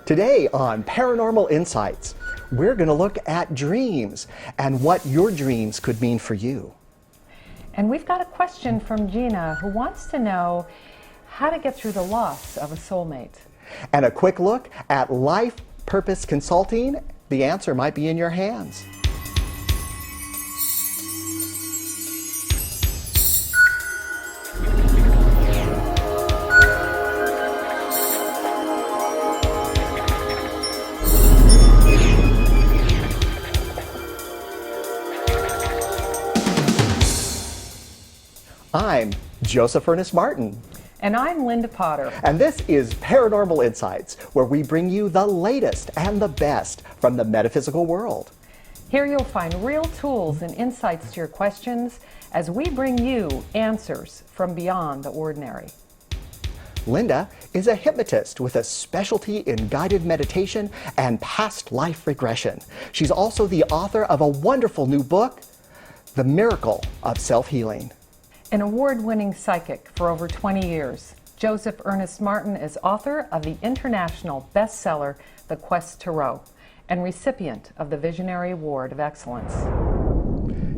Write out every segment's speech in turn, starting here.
Today on Paranormal Insights, we're going to look at dreams and what your dreams could mean for you. And we've got a question from Gina who wants to know how to get through the loss of a soulmate. And a quick look at life purpose consulting. The answer might be in your hands. I'm Joseph Ernest Martin. And I'm Linda Potter. And this is Paranormal Insights, where we bring you the latest and the best from the metaphysical world. Here you'll find real tools and insights to your questions as we bring you answers from beyond the ordinary. Linda is a hypnotist with a specialty in guided meditation and past life regression. She's also the author of a wonderful new book, The Miracle of Self-Healing. An award-winning psychic for over 20 years, Joseph Ernest Martin is author of the international bestseller, The Quest to Row, and recipient of the Visionary Award of Excellence.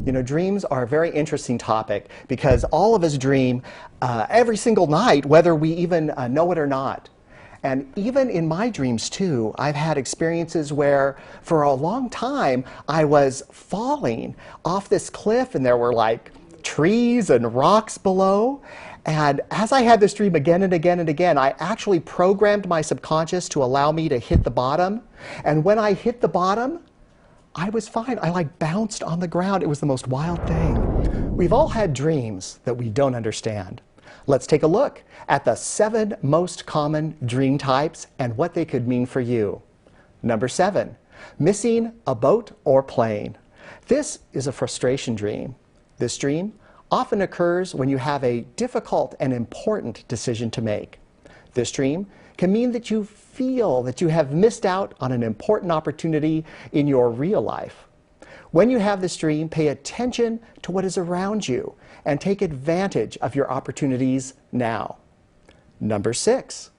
You know, dreams are a very interesting topic because all of us dream every single night, whether we even know it or not. And even in my dreams too, I've had experiences where for a long time I was falling off this cliff and there were like trees and rocks below. And as I had this dream again and again and again, I actually programmed my subconscious to allow me to hit the bottom. And when I hit the bottom, I was fine. I like bounced on the ground. It was the most wild thing. We've all had dreams that we don't understand. Let's take a look at the 7 most common dream types and what they could mean for you. Number 7, missing a boat or plane. This is a frustration dream. This dream often occurs when you have a difficult and important decision to make. This dream can mean that you feel that you have missed out on an important opportunity in your real life. When you have this dream, pay attention to what is around you and take advantage of your opportunities now. Number 6,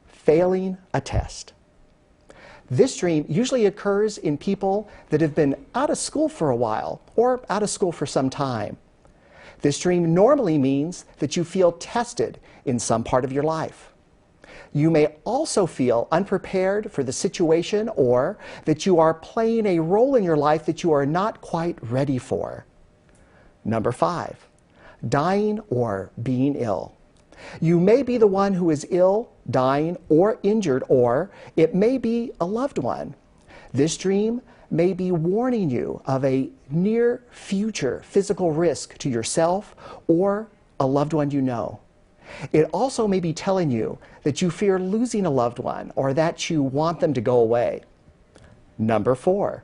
failing a test. This dream usually occurs in people that have been out of school for a while or out of school for some time. This dream normally means that you feel tested in some part of your life. You may also feel unprepared for the situation or that you are playing a role in your life that you are not quite ready for. Number 5, dying or being ill. You may be the one who is ill, dying, or injured, or it may be a loved one. This dream may be warning you of a near future physical risk to yourself or a loved one you know. It also may be telling you that you fear losing a loved one or that you want them to go away. Number 4,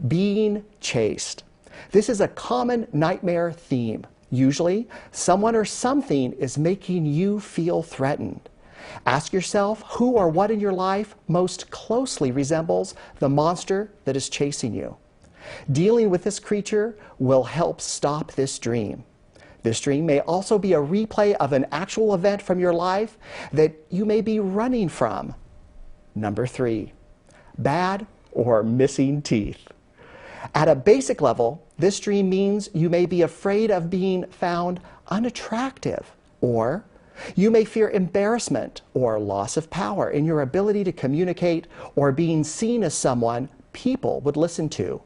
being chased. This is a common nightmare theme. Usually, someone or something is making you feel threatened. Ask yourself who or what in your life most closely resembles the monster that is chasing you. Dealing with this creature will help stop this dream. This dream may also be a replay of an actual event from your life that you may be running from. Number 3, bad or missing teeth. At a basic level, this dream means you may be afraid of being found unattractive, or you may fear embarrassment or loss of power in your ability to communicate or being seen as someone people would listen to.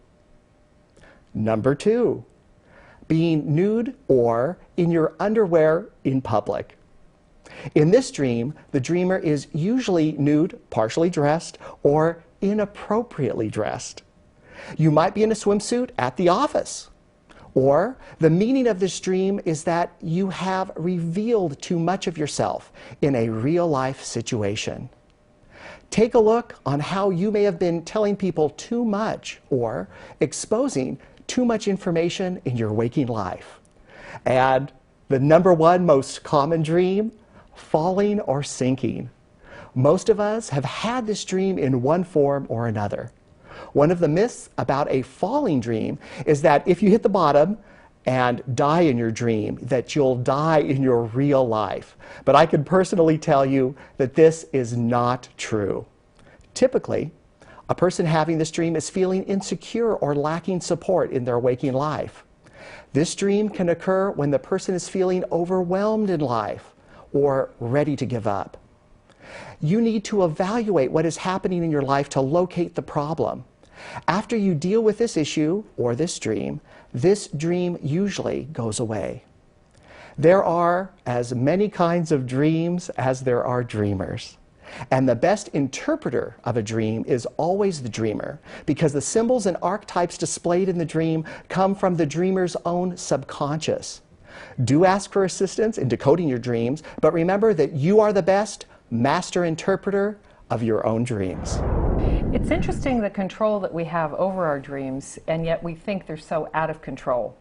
Number 2, being nude or in your underwear in public. In this dream, the dreamer is usually nude, partially dressed, or inappropriately dressed. You might be in a swimsuit at the office. Or the meaning of this dream is that you have revealed too much of yourself in a real-life situation. Take a look on how you may have been telling people too much or exposing too much information in your waking life. And the number 1 most common dream, falling or sinking. Most of us have had this dream in one form or another. One of the myths about a falling dream is that if you hit the bottom and die in your dream, that you'll die in your real life. But I can personally tell you that this is not true. Typically, a person having this dream is feeling insecure or lacking support in their waking life. This dream can occur when the person is feeling overwhelmed in life or ready to give up. You need to evaluate what is happening in your life to locate the problem. After you deal with this issue or this dream usually goes away. There are as many kinds of dreams as there are dreamers. And the best interpreter of a dream is always the dreamer, because the symbols and archetypes displayed in the dream come from the dreamer's own subconscious. Do ask for assistance in decoding your dreams, but remember that you are the best master interpreter of your own dreams. It's interesting the control that we have over our dreams, and yet we think they're so out of control.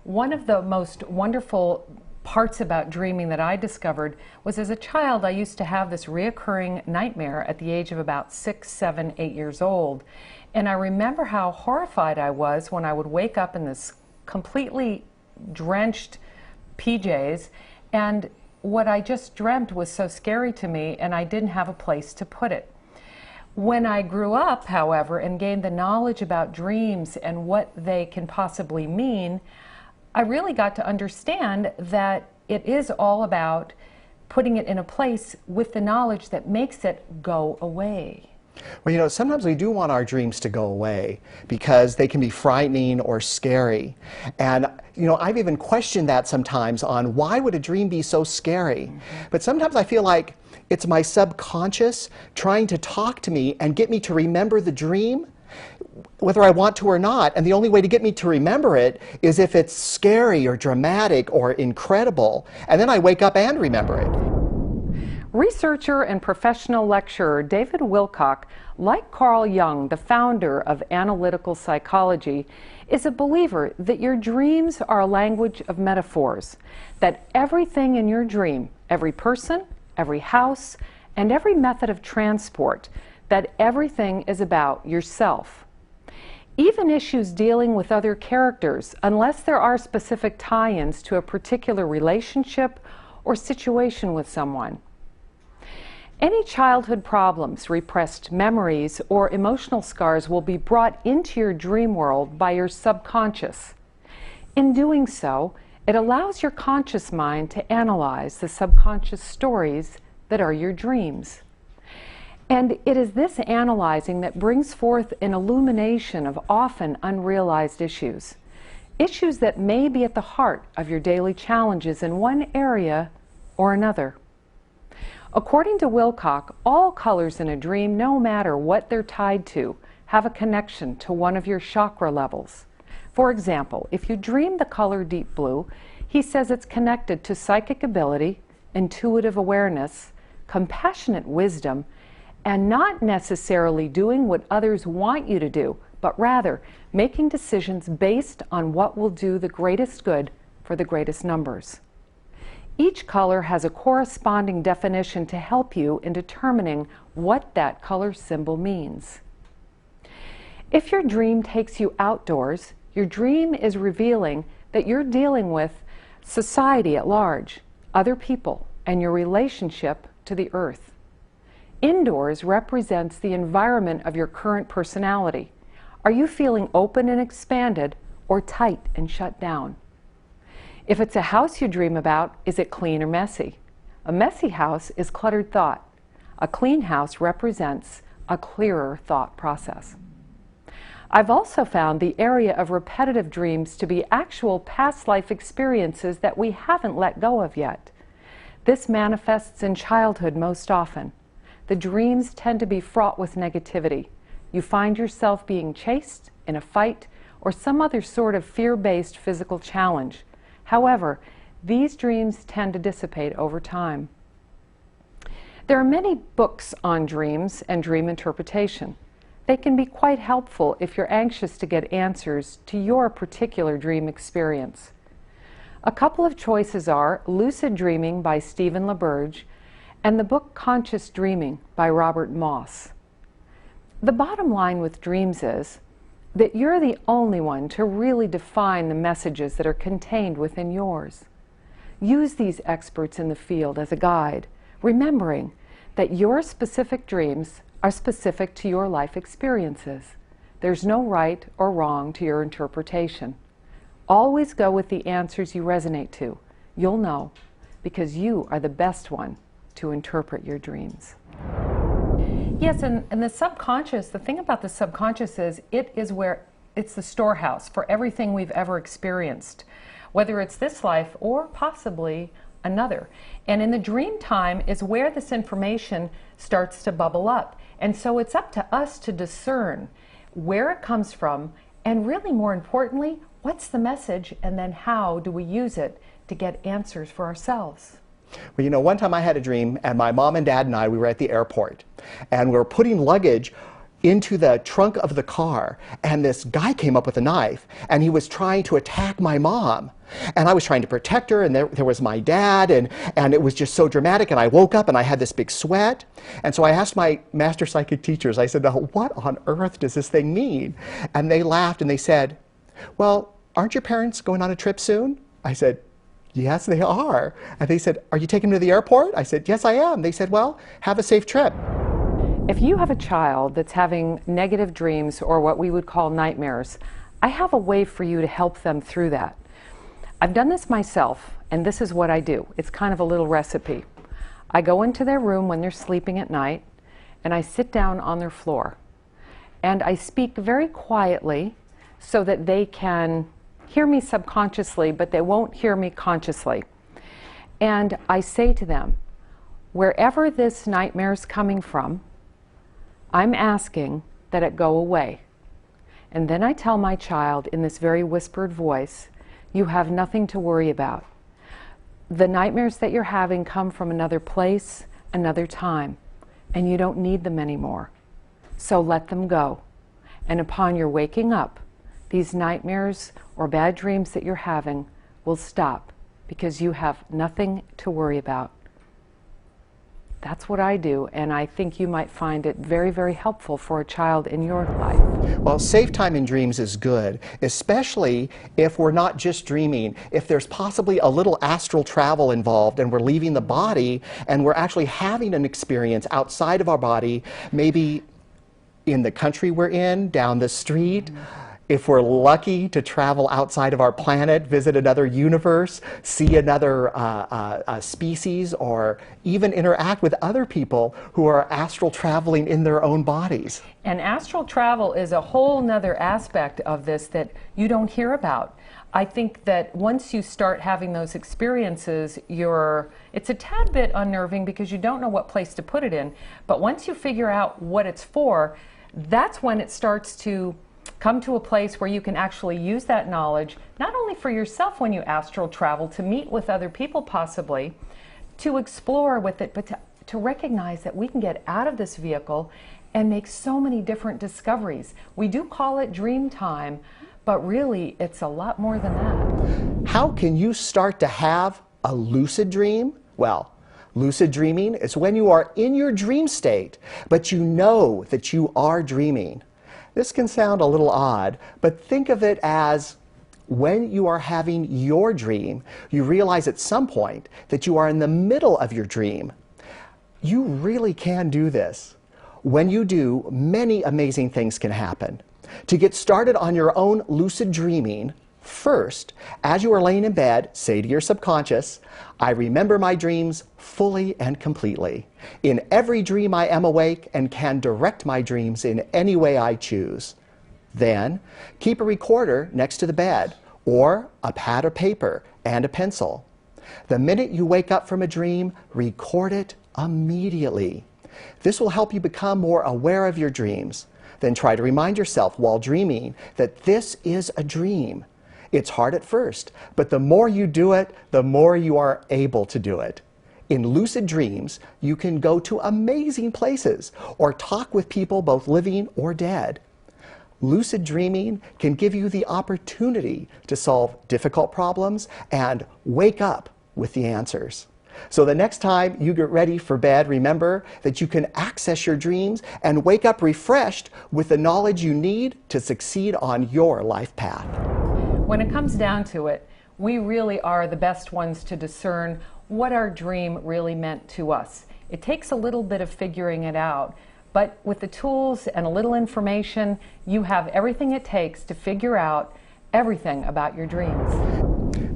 One of the most wonderful parts about dreaming that I discovered was, as a child, I used to have this reoccurring nightmare at the age of about 6, 7, 8 years old. And I remember how horrified I was when I would wake up in this completely drenched PJs, and what I just dreamt was so scary to me, and I didn't have a place to put it. When I grew up, however, and gained the knowledge about dreams and what they can possibly mean, I really got to understand that it is all about putting it in a place with the knowledge that makes it go away. Well, you know, sometimes we do want our dreams to go away because they can be frightening or scary. And, you know, I've even questioned that sometimes on why would a dream be so scary? But sometimes I feel like it's my subconscious trying to talk to me and get me to remember the dream, whether I want to or not. And the only way to get me to remember it is if it's scary or dramatic or incredible. And then I wake up and remember it. Researcher and professional lecturer David Wilcock, like Carl Jung, the founder of analytical psychology, is a believer that your dreams are a language of metaphors, that everything in your dream, every person, every house, and every method of transport, that everything is about yourself. Even issues dealing with other characters, unless there are specific tie-ins to a particular relationship or situation with someone. Any childhood problems, repressed memories, or emotional scars will be brought into your dream world by your subconscious. In doing so, it allows your conscious mind to analyze the subconscious stories that are your dreams. And it is this analyzing that brings forth an illumination of often unrealized issues. Issues that may be at the heart of your daily challenges in one area or another. According to Wilcock, all colors in a dream, no matter what they're tied to, have a connection to one of your chakra levels. For example, if you dream the color deep blue, he says it's connected to psychic ability, intuitive awareness, compassionate wisdom, and not necessarily doing what others want you to do, but rather making decisions based on what will do the greatest good for the greatest numbers. Each color has a corresponding definition to help you in determining what that color symbol means. If your dream takes you outdoors, your dream is revealing that you're dealing with society at large, other people, and your relationship to the earth. Indoors represents the environment of your current personality. Are you feeling open and expanded, or tight and shut down? If it's a house you dream about, is it clean or messy? A messy house is cluttered thought. A clean house represents a clearer thought process. I've also found the area of repetitive dreams to be actual past life experiences that we haven't let go of yet. This manifests in childhood most often. The dreams tend to be fraught with negativity. You find yourself being chased in a fight or some other sort of fear-based physical challenge. However, these dreams tend to dissipate over time. There are many books on dreams and dream interpretation. They can be quite helpful if you're anxious to get answers to your particular dream experience. A couple of choices are Lucid Dreaming by Stephen LaBerge and the book Conscious Dreaming by Robert Moss. The bottom line with dreams is that you're the only one to really define the messages that are contained within yours. Use these experts in the field as a guide, remembering that your specific dreams are specific to your life experiences. There's no right or wrong to your interpretation. Always go with the answers you resonate to. You'll know, because you are the best one to interpret your dreams. Yes, and the subconscious, the thing about the subconscious is it's the storehouse for everything we've ever experienced, whether it's this life or possibly another. And in the dream time is where this information starts to bubble up. And so it's up to us to discern where it comes from, and really more importantly, what's the message, and then how do we use it to get answers for ourselves. Well, you know, one time I had a dream, and my mom and dad and I, we were at the airport, and we were putting luggage into the trunk of the car, and this guy came up with a knife, and he was trying to attack my mom. And I was trying to protect her, and there was my dad, and it was just so dramatic, and I woke up and I had this big sweat. And so I asked my master psychic teachers, I said, "Now, what on earth does this thing mean?" And they laughed and they said, "Well, aren't your parents going on a trip soon?" I said, "Yes, they are." And they said, "Are you taking them to the airport?" I said, "Yes, I am." They said, "Well, have a safe trip." If you have a child that's having negative dreams or what we would call nightmares, I have a way for you to help them through that. I've done this myself, and this is what I do. It's kind of a little recipe. I go into their room when they're sleeping at night, and I sit down on their floor. And I speak very quietly so that they can hear me subconsciously, but they won't hear me consciously. And I say to them, wherever this nightmare is coming from, I'm asking that it go away. And then I tell my child in this very whispered voice, you have nothing to worry about. The nightmares that you're having come from another place, another time, and you don't need them anymore. So let them go. And upon your waking up, these nightmares or bad dreams that you're having will stop because you have nothing to worry about. That's what I do, and I think you might find it very, very helpful for a child in your life. Well, safe time in dreams is good, especially if we're not just dreaming, if there's possibly a little astral travel involved and we're leaving the body and we're actually having an experience outside of our body, maybe in the country we're in, down the street. If we're lucky to travel outside of our planet, visit another universe, see another species, or even interact with other people who are astral traveling in their own bodies. And astral travel is a whole nother aspect of this that you don't hear about. I think that once you start having those experiences, it's a tad bit unnerving because you don't know what place to put it in. But once you figure out what it's for, that's when it starts to come to a place where you can actually use that knowledge, not only for yourself when you astral travel, to meet with other people possibly, to explore with it, but to recognize that we can get out of this vehicle and make so many different discoveries. We do call it dream time, but really it's a lot more than that. How can you start to have a lucid dream? Well, lucid dreaming is when you are in your dream state, but you know that you are dreaming. This can sound a little odd, but think of it as when you are having your dream, you realize at some point that you are in the middle of your dream. You really can do this. When you do, many amazing things can happen. To get started on your own lucid dreaming, first, as you are laying in bed, say to your subconscious, I remember my dreams fully and completely. In every dream I am awake and can direct my dreams in any way I choose. Then, keep a recorder next to the bed, or a pad or paper and a pencil. The minute you wake up from a dream, record it immediately. This will help you become more aware of your dreams. Then try to remind yourself while dreaming that this is a dream. It's hard at first, but the more you do it, the more you are able to do it. In lucid dreams, you can go to amazing places or talk with people both living or dead. Lucid dreaming can give you the opportunity to solve difficult problems and wake up with the answers. So the next time you get ready for bed, remember that you can access your dreams and wake up refreshed with the knowledge you need to succeed on your life path. When it comes down to it, we really are the best ones to discern what our dream really meant to us. It takes a little bit of figuring it out, but with the tools and a little information, you have everything it takes to figure out everything about your dreams.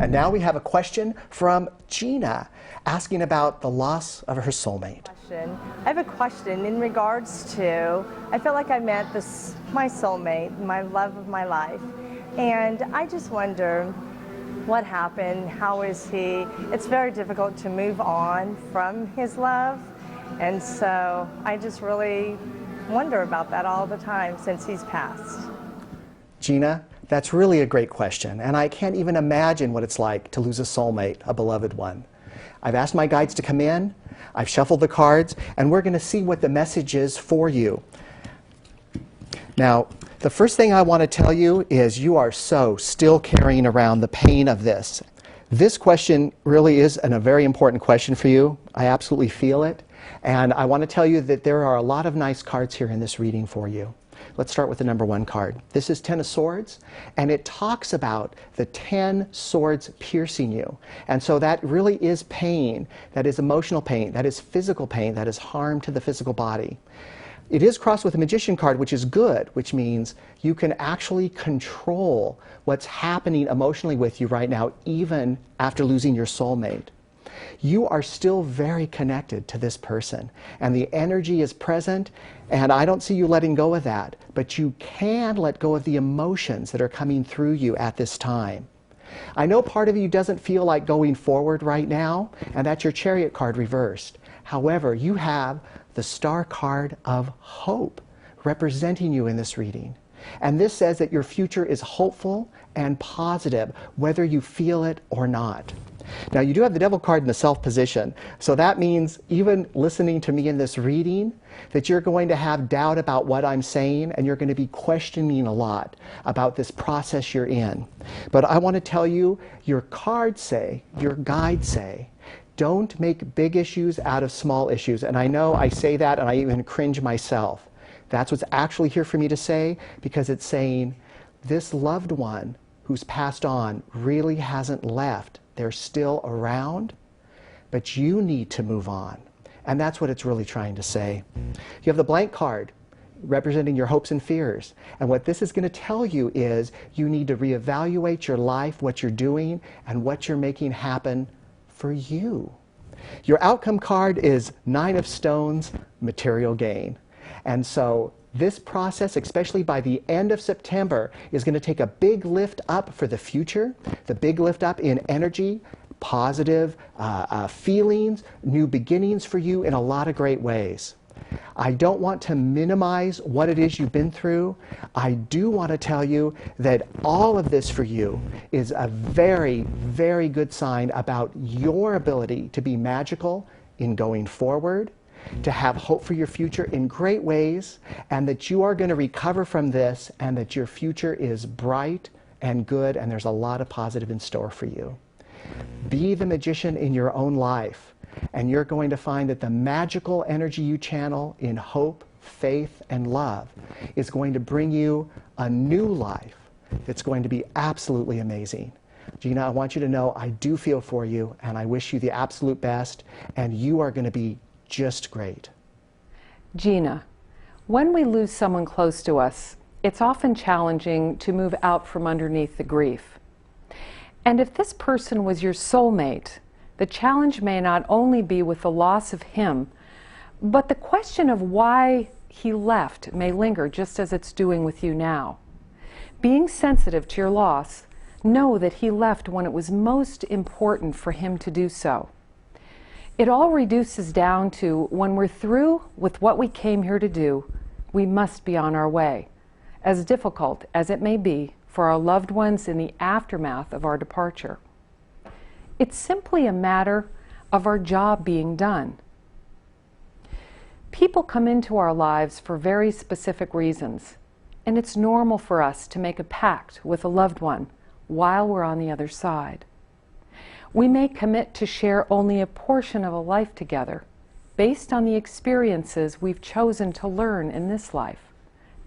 And now we have a question from Gina asking about the loss of her soulmate. I have a question in regards to, I feel like I met my soulmate, my love of my life, and I just wonder what happened, how is he? It's very difficult to move on from his love, and so I just really wonder about that all the time since he's passed. Gina, that's really a great question, and I can't even imagine what it's like to lose a soulmate, a beloved one. I've asked my guides to come in, I've shuffled the cards, and we're going to see what the message is for you. Now, the first thing I want to tell you is you are still carrying around the pain of this. This question really is a very important question for you. I absolutely feel it, and I want to tell you that there are a lot of nice cards here in this reading for you. Let's start with the number 1 card. This is 10 of Swords, and it talks about the 10 swords piercing you. And so that really is pain. That is emotional pain. That is physical pain. That is harm to the physical body. It is crossed with a Magician card, which is good, which means you can actually control what's happening emotionally with you right now, even after losing your soulmate. You are still very connected to this person, and the energy is present, and I don't see you letting go of that, but you can let go of the emotions that are coming through you at this time. I know part of you doesn't feel like going forward right now, and that's your Chariot card reversed. However, you have the Star card of hope representing you in this reading. And this says that your future is hopeful and positive, whether you feel it or not. Now, you do have the Devil card in the Self position, so that means even listening to me in this reading, that you're going to have doubt about what I'm saying, and you're going to be questioning a lot about this process you're in. But I want to tell you, your cards say, your guides say, don't make big issues out of small issues. And I know I say that and I even cringe myself. That's what's actually here for me to say, because it's saying this loved one who's passed on really hasn't left. They're still around, but you need to move on. And that's what it's really trying to say. You have the blank card representing your hopes and fears. And what this is going to tell you is you need to reevaluate your life, what you're doing, and what you're making happen for you. Your outcome card is 9 of Stones, material gain. And so this process, especially by the end of September, is going to take a big lift up for the future, the big lift up in energy, positive feelings, new beginnings for you in a lot of great ways. I don't want to minimize what it is you've been through. I do want to tell you that all of this for you is a very, very good sign about your ability to be magical in going forward, to have hope for your future in great ways, and that you are going to recover from this, and that your future is bright and good, and there's a lot of positive in store for you. Be the magician in your own life, and you're going to find that the magical energy you channel in hope, faith, and love is going to bring you a new life that's going to be absolutely amazing. Gina, I want you to know I do feel for you, and I wish you the absolute best, and you are going to be just great. Gina, when we lose someone close to us, it's often challenging to move out from underneath the grief. And if this person was your soulmate, the challenge may not only be with the loss of him, but the question of why he left may linger just as it's doing with you now. Being sensitive to your loss, know that he left when it was most important for him to do so. It all reduces down to when we're through with what we came here to do, we must be on our way, as difficult as it may be for our loved ones in the aftermath of our departure. It's simply a matter of our job being done. People come into our lives for very specific reasons, and it's normal for us to make a pact with a loved one while we're on the other side. We may commit to share only a portion of a life together based on the experiences we've chosen to learn in this life.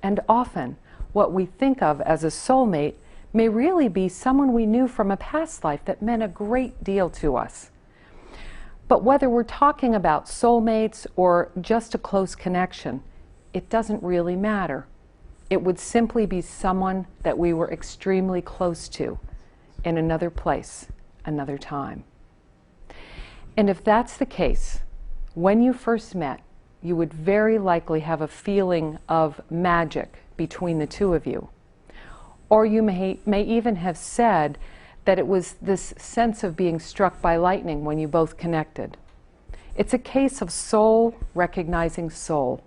And often, what we think of as a soulmate may really be someone we knew from a past life that meant a great deal to us. But whether we're talking about soulmates or just a close connection, it doesn't really matter. It would simply be someone that we were extremely close to in another place, another time. And if that's the case, when you first met, you would very likely have a feeling of magic between the two of you. Or you may even have said that it was this sense of being struck by lightning when you both connected. It's a case of soul recognizing soul,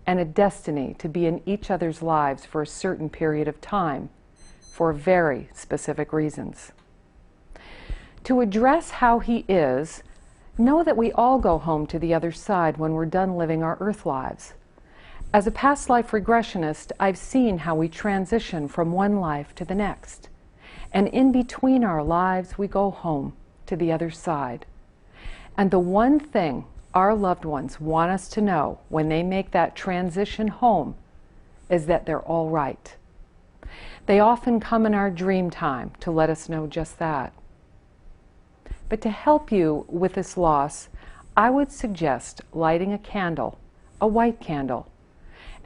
and a destiny to be in each other's lives for a certain period of time, for very specific reasons. To address how he is, know that we all go home to the other side when we're done living our earth lives. As a past life regressionist, I've seen how we transition from one life to the next. And in between our lives, we go home to the other side. And the one thing our loved ones want us to know when they make that transition home is that they're all right. They often come in our dream time to let us know just that. But to help you with this loss, I would suggest lighting a candle, a white candle.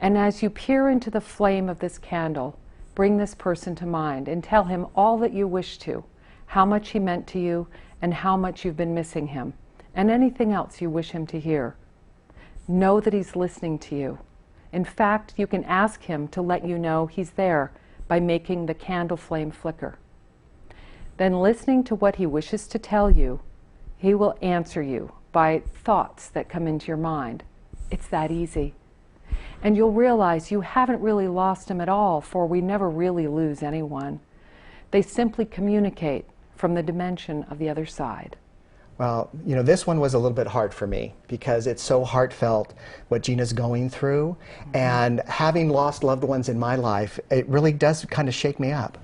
And as you peer into the flame of this candle, bring this person to mind and tell him all that you wish to, how much he meant to you and how much you've been missing him, and anything else you wish him to hear. Know that he's listening to you. In fact, you can ask him to let you know he's there by making the candle flame flicker. Then, listening to what he wishes to tell you, he will answer you by thoughts that come into your mind. It's that easy. And you'll realize you haven't really lost him at all, for we never really lose anyone. They simply communicate from the dimension of the other side. Well, you know, this one was a little bit hard for me because it's so heartfelt what Gina's going through. And having lost loved ones in my life, it really does kind of shake me up.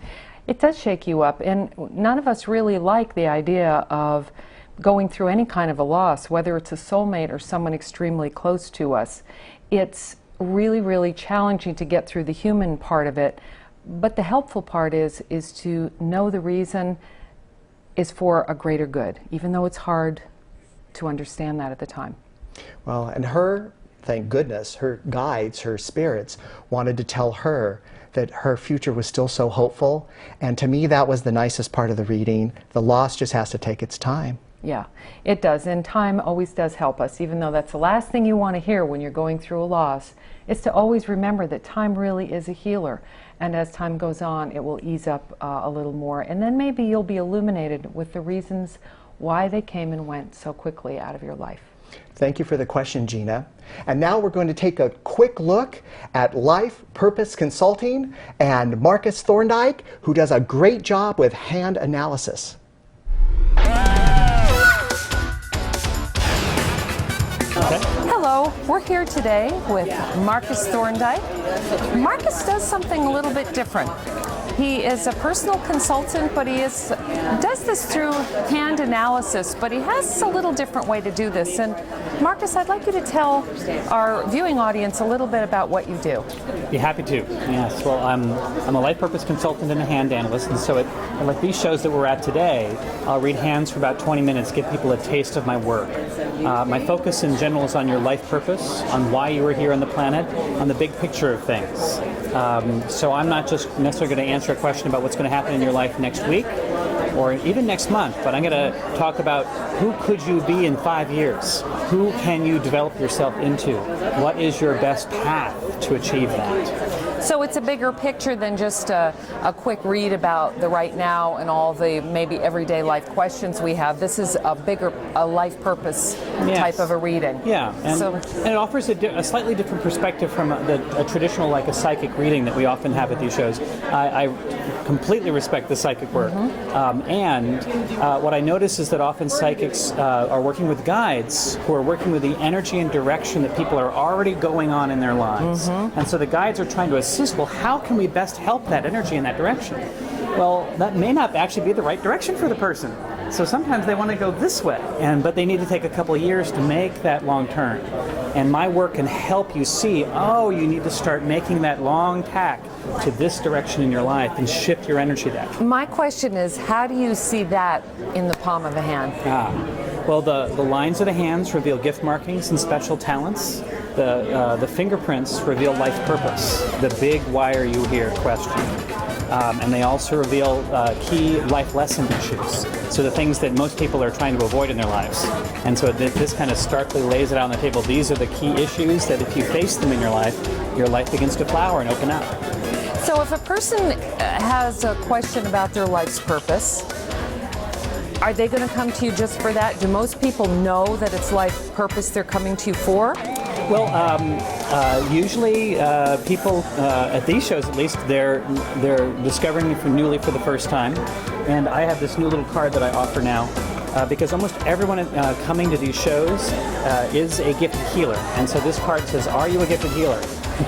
It does shake you up, and none of us really like the idea of going through any kind of a loss, whether it's a soulmate or someone extremely close to us. It's really, really challenging to get through the human part of it, but the helpful part is to know the reason is for a greater good, even though it's hard to understand that at the time. Well, and her, thank goodness, her guides, her spirits, wanted to tell her that her future was still so hopeful, and to me that was the nicest part of the reading. The loss just has to take its time. Yeah, it does, and time always does help us, even though that's the last thing you want to hear when you're going through a loss, is to always remember that time really is a healer, and as time goes on it will ease up a little more, and then maybe you'll be illuminated with the reasons why they came and went so quickly out of your life. Thank you for the question, Gina. And now we're going to take a quick look at Life Purpose Consulting and Markus Thorndike, who does a great job with hand analysis. Hello, we're here today with Markus Thorndike. Markus does something a little bit different. He is a personal consultant, but he does this through hand analysis, but he has a little different way to do this. And Markus, I'd like you to tell our viewing audience a little bit about what you do. Be happy to. Yes. Well, I'm a life purpose consultant and a hand analyst, and so like these shows that we're at today, I'll read hands for about 20 minutes, give people a taste of my work. My focus in general is on your life purpose, on why you are here on the planet, on the big picture of things. So I'm not just necessarily going to answer a question about what's going to happen in your life next week or even next month, but I'm going to talk about who could you be in 5 years? Who can you develop yourself into? What is your best path to achieve that? So it's a bigger picture than just a quick read about the right now and all the maybe everyday life questions we have. This is a life purpose type of a reading. Yeah, and it offers a slightly different perspective from a traditional, like a psychic reading that we often have at these shows. I completely respect the psychic work. And what I notice is that often psychics are working with guides who are working with the energy and direction that people are already going on in their lives. And so the guides are trying to assist, well, how can we best help that energy in that direction? Well, that may not actually be the right direction for the person. So sometimes they want to go this way, but they need to take a couple of years to make that long turn. And my work can help you see, oh, you need to start making that long tack to this direction in your life and shift your energy there. My question is, how do you see that in the palm of a hand? Well, the lines of the hands reveal gift markings and special talents. The fingerprints reveal life purpose, the big "why are you here" question. And they also reveal key life lesson issues, so the things that most people are trying to avoid in their lives. And so this kind of starkly lays it out on the table. These are the key issues that if you face them in your life begins to flower and open up. So if a person has a question about their life's purpose, are they going to come to you just for that? Do most people know that it's life purpose they're coming to you for? Well, usually people at these shows, at least, they're discovering me newly for the first time. And I have this new little card that I offer now because almost everyone coming to these shows is a gifted healer. And so this card says, "Are you a gifted healer?"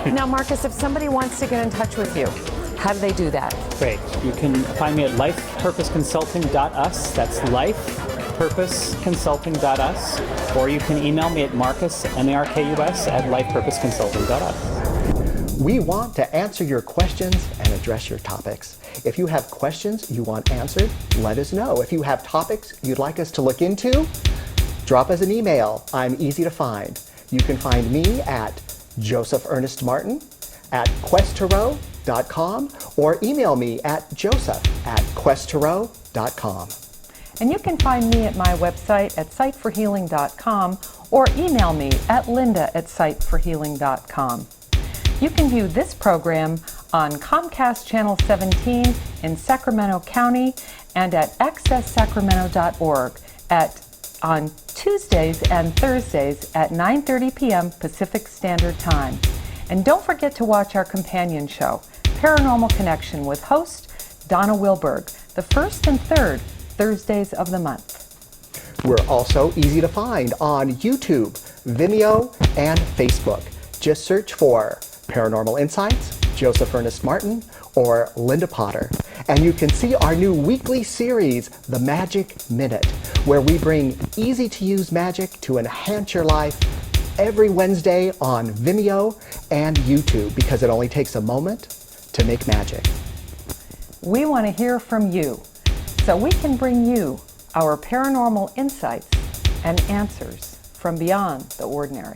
Now, Markus, if somebody wants to get in touch with you, how do they do that? Great. You can find me at lifepurposeconsulting.us. That's lifepurposeconsulting.us. Or you can email me at Markus, M-A-R-K-U-S, at lifepurposeconsulting.us. We want to answer your questions and address your topics. If you have questions you want answered, let us know. If you have topics you'd like us to look into, drop us an email. I'm easy to find. You can find me at Joseph Ernest Martin at questtarot.com or email me at joseph@questtarot.com. And you can find me at my website at sightforhealing.com or email me at linda@sightforhealing.com. You can view this program on Comcast Channel 17 in Sacramento County and at accesssacramento.org on Tuesdays and Thursdays at 9:30 p.m. Pacific Standard Time. And don't forget to watch our companion show, Paranormal Connection, with host Donna Wilberg, the first and third Thursdays of the month. We're also easy to find on YouTube, Vimeo, and Facebook. Just search for Paranormal Insights, Joseph Ernest Martin, or Linda Potter. And you can see our new weekly series, The Magic Minute, where we bring easy-to-use magic to enhance your life every Wednesday on Vimeo and YouTube, because it only takes a moment to make magic. We want to hear from you, so we can bring you our paranormal insights and answers from beyond the ordinary.